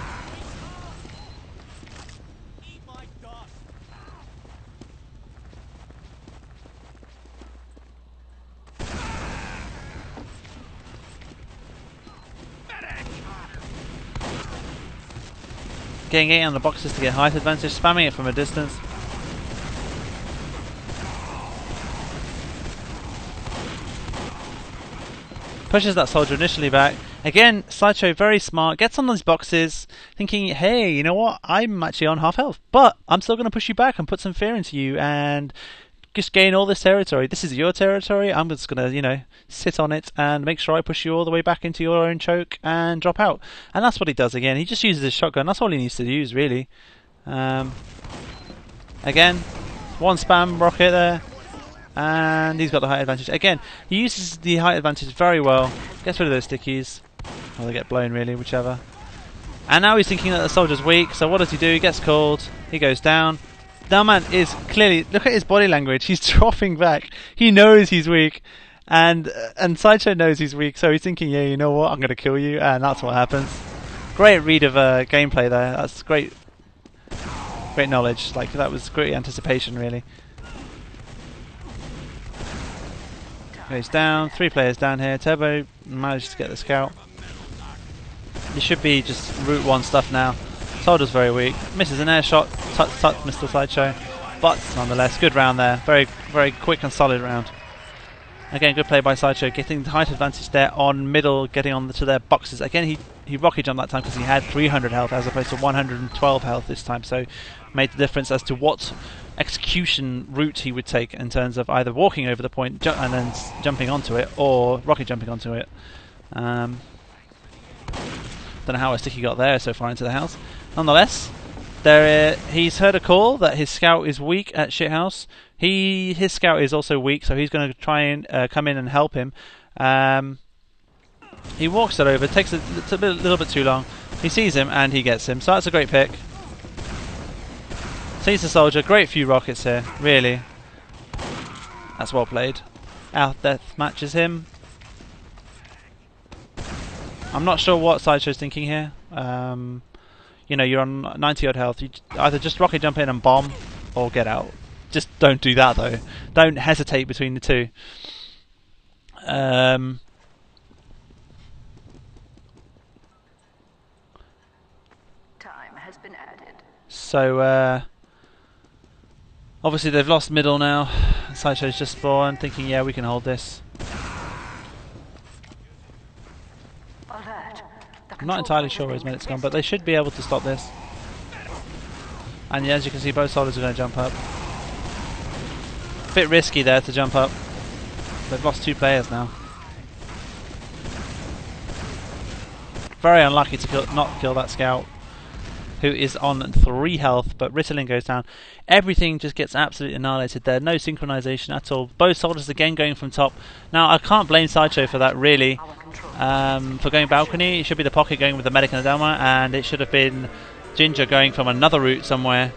Getting it on the boxes to get height advantage, spamming it from a distance. Pushes that soldier initially back, Again, Sideshow very smart, gets on those boxes, thinking, hey, you know what, I'm actually on half health, but I'm still going to push you back and put some fear into you and just gain all this territory. This is your territory, I'm just going to, you know, sit on it and make sure I push you all the way back into your own choke and drop out. And that's what he does again. He just uses his shotgun, that's all he needs to use, really. Again, one spam rocket there. And he's got the height advantage. Again, he uses the height advantage very well. Gets rid of those stickies. Or they get blown, really, whichever. And now he's thinking that the soldier's weak. So what does he do? He gets called. He goes down. Now man is clearly... Look at his body language. He's dropping back. He knows he's weak. And Sideshow knows he's weak. So he's thinking, yeah, you know what? I'm going to kill you. And that's what happens. Great read of gameplay there. That's great knowledge. Like, that was great anticipation, really. Goes down, 3 players down here. Turbo manages to get the scout. He should be just Route 1 stuff now. Soldier's very weak. Misses an air shot. Mr. Sideshow. But nonetheless, good round there. Very, very quick and solid round. Again, good play by Sideshow. Getting the height advantage there on middle, getting on to their boxes. Again, he rocket jumped that time because he had 300 health as opposed to 112 health this time. So made the difference as to what execution route he would take in terms of either walking over the point and then jumping onto it, or rocket jumping onto it. Don't know how a sticky got there so far into the house. Nonetheless, he's heard a call that his scout is weak at shithouse. His scout is also weak, so he's going to try and come in and help him. He walks it over, takes a little bit too long. He sees him and he gets him, so that's a great pick. Sees the soldier, great few rockets here, really. That's well played. Out death matches him. I'm not sure what Sideshow's thinking here. You know, you're on 90 odd health. You either just rocket jump in and bomb, or get out. Just don't do that though. Don't hesitate between the two. Time has been added. So obviously they've lost middle now. Sideshow's just spawned, thinking, yeah, we can hold this. Alert. I'm not entirely sure where his medic's gone, but they should be able to stop this. And yeah, as you can see, both soldiers are going to jump up. Bit risky there to jump up. They've lost 2 players now. Very unlucky to not kill that scout, who is on 3 health, but Ritalin goes down. Everything just gets absolutely annihilated there. No synchronization at all. Both soldiers again going from top. Now, I can't blame Sideshow for that, really. For going balcony, it should be the pocket going with the medic and the Delma, and it should have been Ginger going from another route somewhere.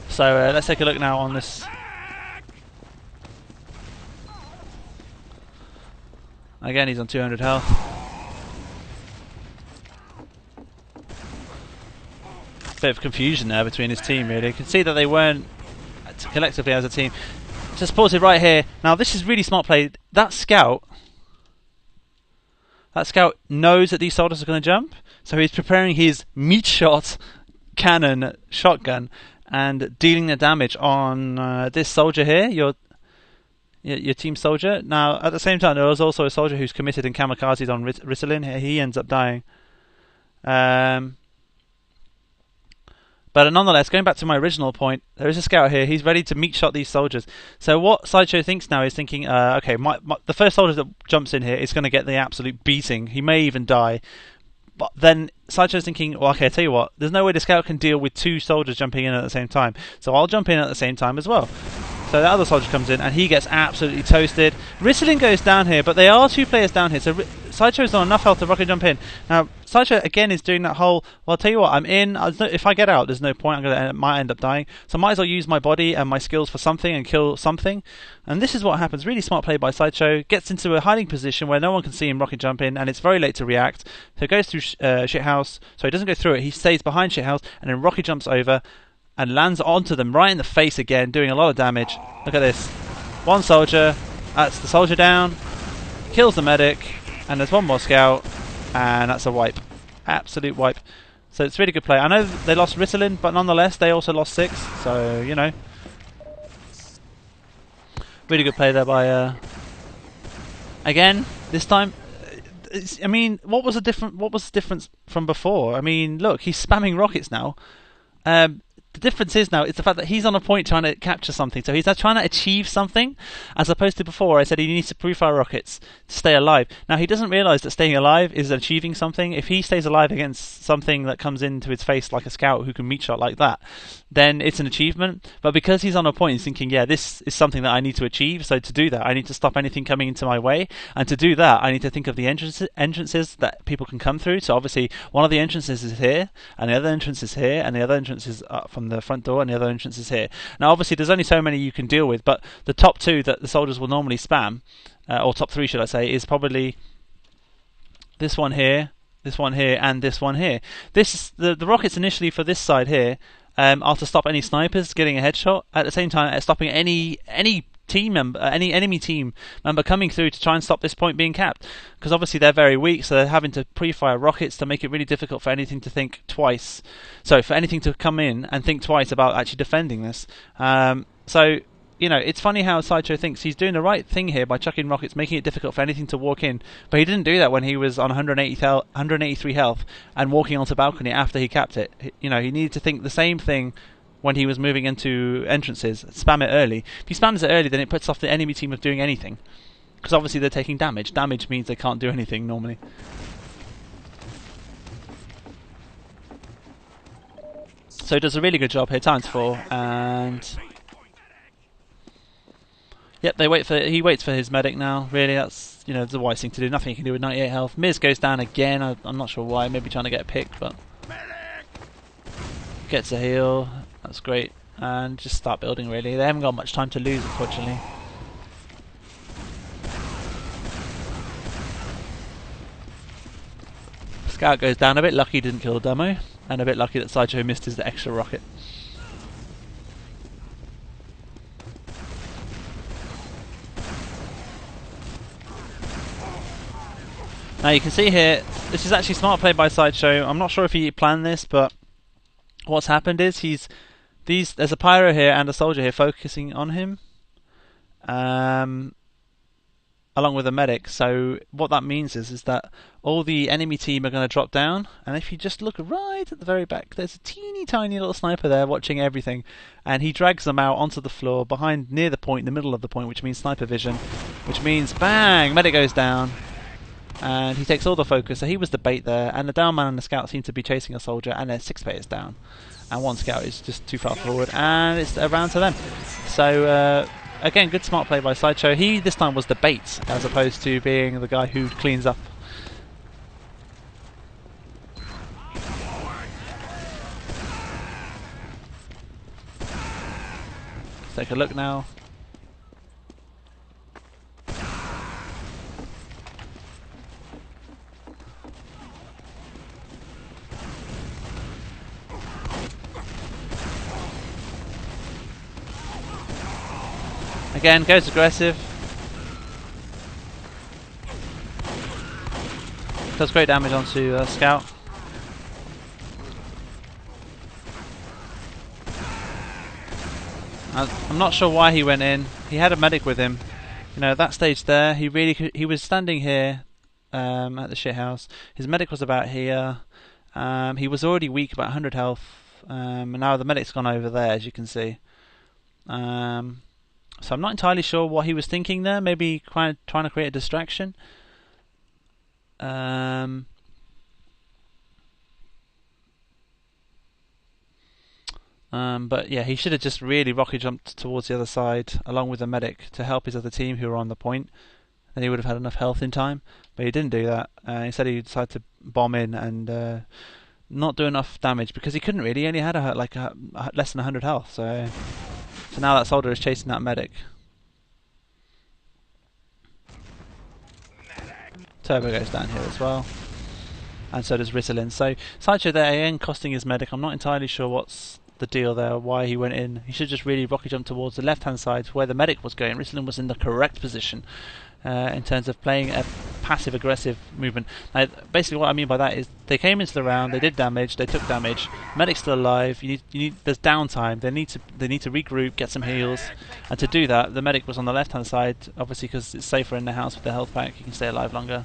So let's take a look now on this. Again, he's on 200 health. Bit of confusion there between his team, really. You can see that they weren't collectively as a team. Just pause it right here. Now, this is really smart play. That scout knows that these soldiers are going to jump, so he's preparing his meat shot cannon shotgun and dealing the damage on this soldier here, your team soldier. Now, at the same time, there was also a soldier who's committed and kamikazed on Ritalin. He ends up dying. But nonetheless, going back to my original point, there is a scout here. He's ready to meat shot these soldiers. So what Sideshow thinks now is thinking, okay, the first soldier that jumps in here is going to get the absolute beating. He may even die. But then Sideshow's thinking, well, okay, I tell you what, there's no way the scout can deal with 2 soldiers jumping in at the same time. So I'll jump in at the same time as well. So the other soldier comes in and he gets absolutely toasted. Ritalin goes down here, but there are 2 players down here. So Sideshow's not enough health to rocket jump in. Now, Sideshow again is doing that whole, well, I'll tell you what, I'm in. If I get out, there's no point. Might end up dying. So I might as well use my body and my skills for something and kill something. And this is what happens. Really smart play by Sideshow. Gets into a hiding position where no one can see him rocket jump in, and it's very late to react. So he goes through shithouse. So he doesn't go through it. He stays behind shithouse and then rocket jumps over and lands onto them right in the face again, doing a lot of damage. Look at this. 1 soldier. That's the soldier down. Kills the medic. And there's 1 more scout. And that's a wipe. Absolute wipe. So it's really good play. I know they lost Ritalin, but nonetheless, they also lost 6. So, you know. Really good play there by again this time. I mean, what was the difference from before? I mean, look, he's spamming rockets now. The difference is now it's the fact that he's on a point trying to capture something. So he's now trying to achieve something, as opposed to before I said he needs to pre-fire rockets to stay alive. Now he doesn't realise that staying alive is achieving something. If he stays alive against something that comes into his face like a scout who can meat shot like that, then it's an achievement. But because he's on a point, he's thinking, yeah, this is something that I need to achieve. So to do that, I need to stop anything coming into my way. And to do that, I need to think of the entrances that people can come through. So obviously, one of the entrances is here, and the other entrance is here, and the other entrance is from the front door, and the other entrance is here. Now, obviously, there's only so many you can deal with, but the top two that the soldiers will normally spam, or top three, should I say, is probably this one here, and this one here. The rockets initially for this side here are to stop any snipers getting a headshot. At the same time, stopping any team member, any enemy team member coming through to try and stop this point being capped, because obviously they're very weak, so they're having to pre-fire rockets to make it really difficult for anything to think twice. So for anything to come in and think twice about actually defending this. So you know, it's funny how Sideshow thinks he's doing the right thing here by chucking rockets, making it difficult for anything to walk in. But he didn't do that when he was on 183 health and walking onto balcony after he capped it. You know, he needed to think the same thing when he was moving into entrances. Spam it early. If he spams it early, then it puts off the enemy team of doing anything, because obviously they're taking damage. Damage means they can't do anything normally. So he does a really good job here. Times 4, and yep, he waits for his medic now. Really, that's, you know, the wise thing to do. Nothing he can do with 98 health. Miz goes down again. I'm not sure why. Maybe trying to get a pick, but gets a heal. That's great. And just start building, really. They haven't got much time to lose, unfortunately. Scout goes down a bit. Lucky he didn't kill the demo. And a bit lucky that Sideshow missed his extra rocket. Now you can see here, this is actually smart play by Sideshow. I'm not sure if he planned this, but what's happened is there's a pyro here and a soldier here focusing on him, along with a medic. So what that means is that all the enemy team are going to drop down, and if you just look right at the very back, there's a teeny tiny little sniper there watching everything, and he drags them out onto the floor near the point, in the middle of the point, which means sniper vision, which means bang, medic goes down. And he takes all the focus, so he was the bait there, and the down man and the scout seem to be chasing a soldier, and there's 6 players down. And one scout is just too far forward, and it's around to them. So, again, good smart play by Sideshow. He, this time, was the bait, as opposed to being the guy who cleans up. Let's take a look now. Again, goes aggressive. Does great damage onto Scout. I'm not sure why he went in. He had a medic with him. You know, at that stage there, he was standing here at the shit house. His medic was about here. He was already weak, about 100 health. And now the medic's gone over there, as you can see. So I'm not entirely sure what he was thinking there. Maybe trying to create a distraction. But yeah, he should have just really rocket jumped towards the other side along with the medic to help his other team who were on the point. Then he would have had enough health in time. But he didn't do that. Instead he decided to bomb in and not do enough damage because he couldn't really. He only had less than 100 health. So now that soldier is chasing that medic. Turbo goes down here as well. And so does Ritalin. So Sideshow there again costing his medic. I'm not entirely sure what's the deal there, why he went in. He should just really rocket jump towards the left hand side where the medic was going. Ritalin was in the correct position. in terms of playing a passive-aggressive movement. Now, basically, what I mean by that is they came into the round, they did damage, they took damage. Medic's still alive. You need. There's downtime. They need to regroup, get some heals, and to do that, the medic was on the left-hand side, obviously because it's safer in the house with the health pack. You can stay alive longer.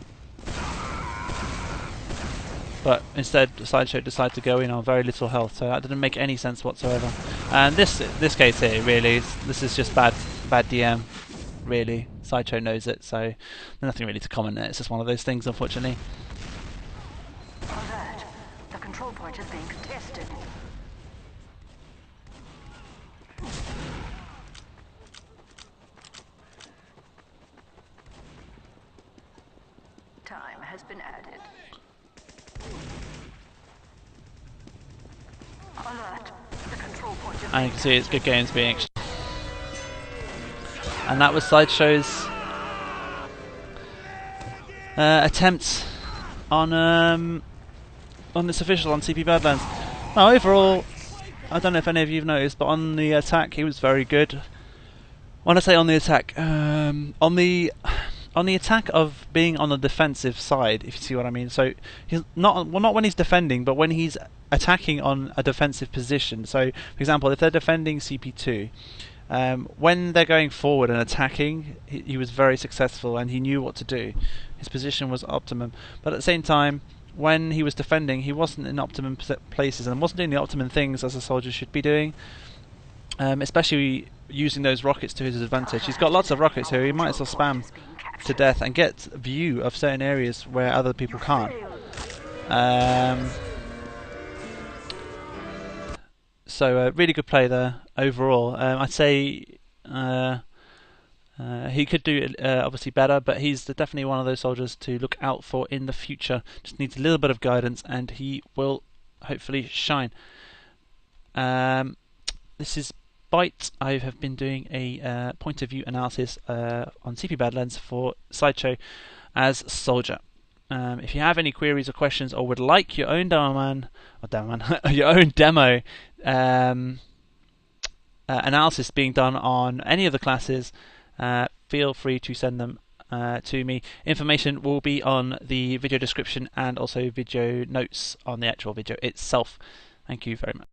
But instead, Sideshow decided to go in on very little health, so that didn't make any sense whatsoever. And this case here, really, this is just bad DM. Really, Sideshow knows it, so there's nothing really to comment there. It's just one of those things, unfortunately. Alert. The control point is being contested. Time has been added. Alert. The control point is And you can see it's good games being exchanged. And that was Sideshow's attempt on this official on CP Badlands. Now overall, I don't know if any of you have noticed, but on the attack he was very good. When I say on the attack, on the attack of being on the defensive side, if you see what I mean. So he's not when he's defending, but when he's attacking on a defensive position. So for example, if they're defending CP2. When they're going forward and attacking, he was very successful and he knew what to do. His position was optimum. But at the same time, when he was defending, he wasn't in optimum places and wasn't doing the optimum things as a soldier should be doing. Especially using those rockets to his advantage. He's got lots of rockets here, he might as well spam to death and get view of certain areas where other people can't. So really good play there overall. I'd say he could do it obviously better, but he's definitely one of those soldiers to look out for in the future. Just needs a little bit of guidance and he will hopefully shine. This is Byte. I have been doing a point of view analysis on CP Badlands for Sideshow as Soldier. If you have any queries or questions, or would like your own your own demo analysis being done on any of the classes, feel free to send them to me. Information will be on the video description and also video notes on the actual video itself. Thank you very much.